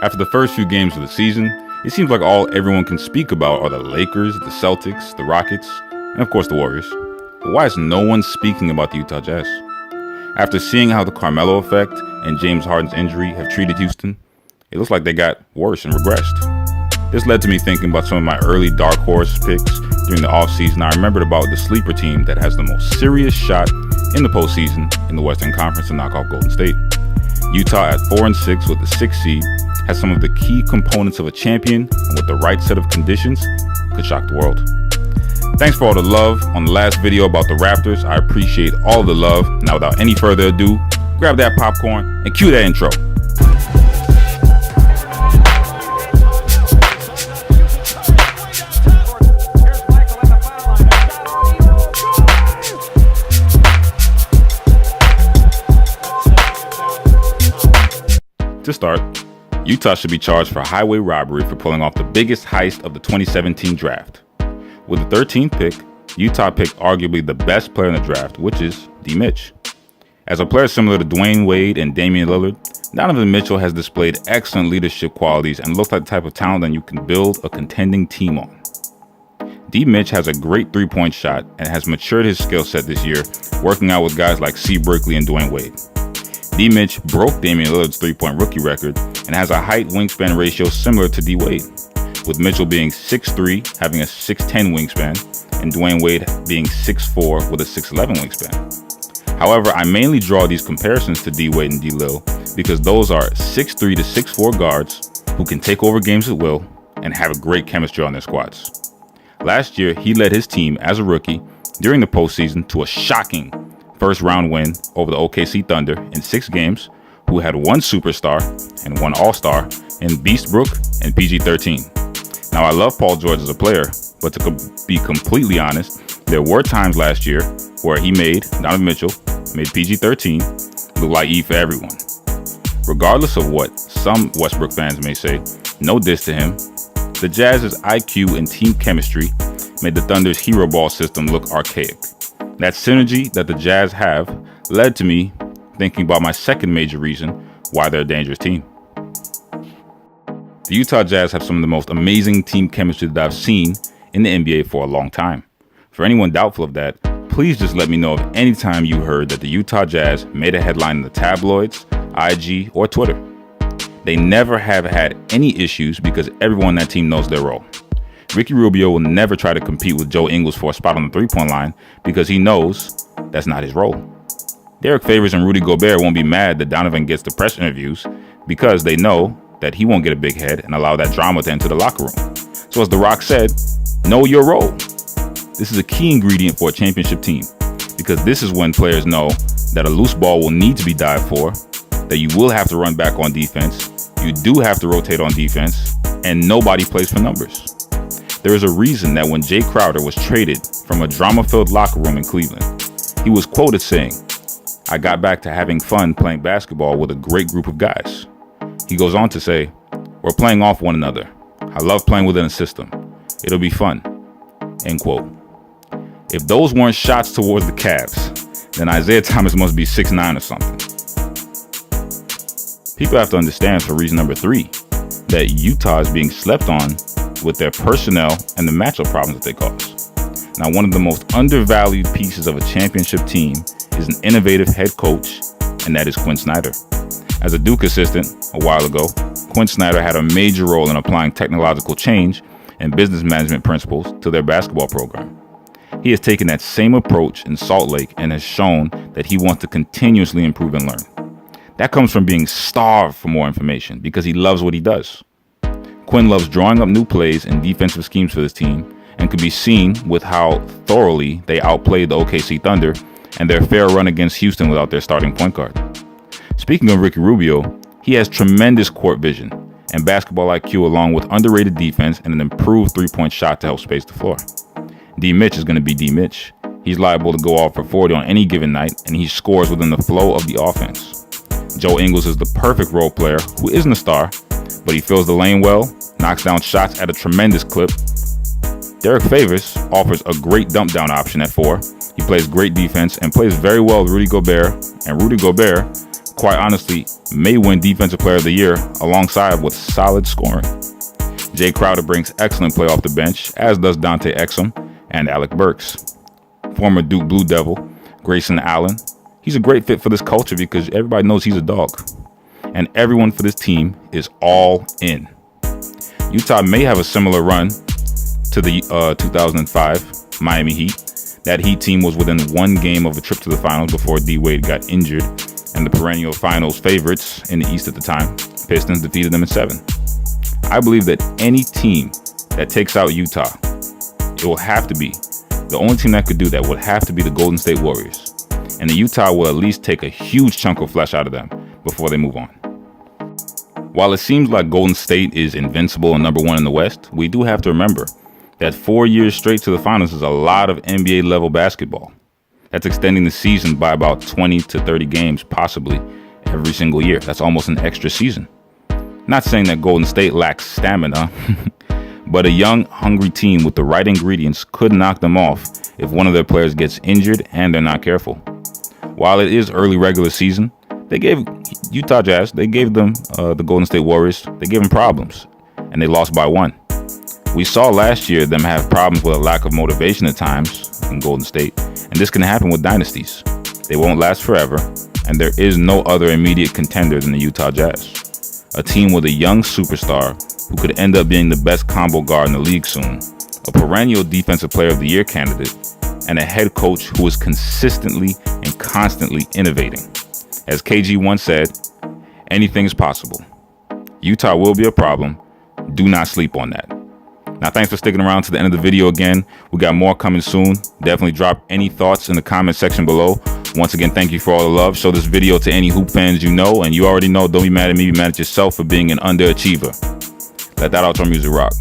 After the first few games of the season, it seems like all everyone can speak about are the Lakers, the Celtics, the Rockets, and of course the Warriors. But why is no one speaking about the Utah Jazz? After seeing how the Carmelo effect and James Harden's injury have treated Houston, it looks like they got worse and regressed. This led to me thinking about some of my early dark horse picks during the offseason. I remembered about the sleeper team that has the most serious shot in the postseason in the Western Conference to knock off Golden State. Utah at 4-6 with the 6th seed has some of the key components of a champion, and with the right set of conditions, could shock the world. Thanks for all the love on the last video about the Raptors. I appreciate all the love. Now without any further ado, grab that popcorn and cue that intro. To start, Utah should be charged for highway robbery for pulling off the biggest heist of the 2017 draft. With the 13th pick, Utah picked arguably the best player in the draft, which is D.MITCH. As a player similar to Dwayne Wade and Damian Lillard, Donovan Mitchell has displayed excellent leadership qualities and looks like the type of talent that you can build a contending team on. D.MITCH has a great three-point shot and has matured his skill set this year, working out with guys like C. Brickley and Dwayne Wade. D.MITCH broke Damian Lillard's three-point rookie record and has a height-wingspan ratio similar to D. Wade, with Mitchell being 6'3", having a 6'10" wingspan, and Dwayne Wade being 6'4", with a 6'11" wingspan. However, I mainly draw these comparisons to D. Wade and D. Lil because those are 6'3" to 6'4" guards who can take over games at will and have a great chemistry on their squads. Last year, he led his team as a rookie during the postseason to a shocking first-round win over the OKC Thunder in 6 games, who had one superstar and one all-star in Beastbrook and PG-13. Now, I love Paul George as a player, but to be completely honest, there were times last year where Donovan Mitchell made PG-13 look like E for everyone. Regardless of what some Westbrook fans may say, no diss to him, the Jazz's IQ and team chemistry made the Thunder's hero ball system look archaic. That synergy that the Jazz have led to me thinking about my second major reason why they're a dangerous team. The Utah Jazz have some of the most amazing team chemistry that I've seen in the NBA for a long time. For anyone doubtful of that, please just let me know of any time you heard that the Utah Jazz made a headline in the tabloids, IG, or Twitter. They never have had any issues because everyone on that team knows their role. Ricky Rubio will never try to compete with Joe Ingles for a spot on the three-point line because he knows that's not his role. Derek Favors and Rudy Gobert won't be mad that Donovan gets the press interviews because they know that he won't get a big head and allow that drama to enter the locker room. So as The Rock said, know your role. This is a key ingredient for a championship team because this is when players know that a loose ball will need to be dived for, that you will have to run back on defense, you do have to rotate on defense, and nobody plays for numbers. There is a reason that when Jay Crowder was traded from a drama-filled locker room in Cleveland, he was quoted saying, "I got back to having fun playing basketball with a great group of guys." He goes on to say, "We're playing off one another. I love playing within a system. It'll be fun." End quote. If those weren't shots towards the Cavs, then Isaiah Thomas must be 6'9" or something. People have to understand for reason number 3, that Utah is being slept on with their personnel and the matchup problems that they cause. Now, one of the most undervalued pieces of a championship team is an innovative head coach, and that is Quinn Snyder. As a Duke assistant a while ago, Quinn Snyder had a major role in applying technological change and business management principles to their basketball program. He has taken that same approach in Salt Lake and has shown that he wants to continuously improve and learn. That comes from being starved for more information because he loves what he does. Quinn loves drawing up new plays and defensive schemes for this team, and could be seen with how thoroughly they outplayed the OKC Thunder and their fair run against Houston without their starting point guard. Speaking of Ricky Rubio, he has tremendous court vision and basketball IQ along with underrated defense and an improved three-point shot to help space the floor. D.MITCH is going to be D.MITCH. He's liable to go off for 40 on any given night, and he scores within the flow of the offense. Joe Ingles is the perfect role player who isn't a star, but he fills the lane well, knocks down shots at a tremendous clip. Derek Favors offers a great dump down option at 4. He plays great defense and plays very well with Rudy Gobert, and Rudy Gobert quite honestly, may win Defensive Player of the Year alongside with solid scoring. Jay Crowder brings excellent play off the bench, as does Dante Exum and Alec Burks. Former Duke Blue Devil, Grayson Allen, he's a great fit for this culture because everybody knows he's a dog. And everyone for this team is all in. Utah may have a similar run to the 2005 Miami Heat. That Heat team was within one game of a trip to the finals before D-Wade got injured, and the perennial finals favorites in the East at the time, Pistons, defeated them in 7. I believe that any team that takes out Utah, it will have to be, the only team that could do that would have to be the Golden State Warriors. And the Utah will at least take a huge chunk of flesh out of them before they move on. While it seems like Golden State is invincible and number 1 in the West, we do have to remember that 4 years straight to the finals is a lot of NBA level basketball. That's extending the season by about 20 to 30 games, possibly every single year. That's almost an extra season. Not saying that Golden State lacks stamina, but a young, hungry team with the right ingredients could knock them off if one of their players gets injured and they're not careful. While it is early regular season, they gave Utah Jazz, they gave them the Golden State Warriors, they gave them problems, and they lost by 1. We saw last year them have problems with a lack of motivation at times in Golden State, and this can happen with dynasties. They won't last forever, and there is no other immediate contender than the Utah Jazz. A team with a young superstar who could end up being the best combo guard in the league soon, a perennial Defensive Player of the Year candidate, and a head coach who is consistently and constantly innovating. As KG once said, anything is possible. Utah will be a problem. Do not sleep on that. Now, thanks for sticking around to the end of the video again. We got more coming soon. Definitely drop any thoughts in the comment section below. Once again, thank you for all the love. Show this video to any hoop fans you know, and you already know, don't be mad at me, be mad at yourself for being an underachiever. Let that outro music rock.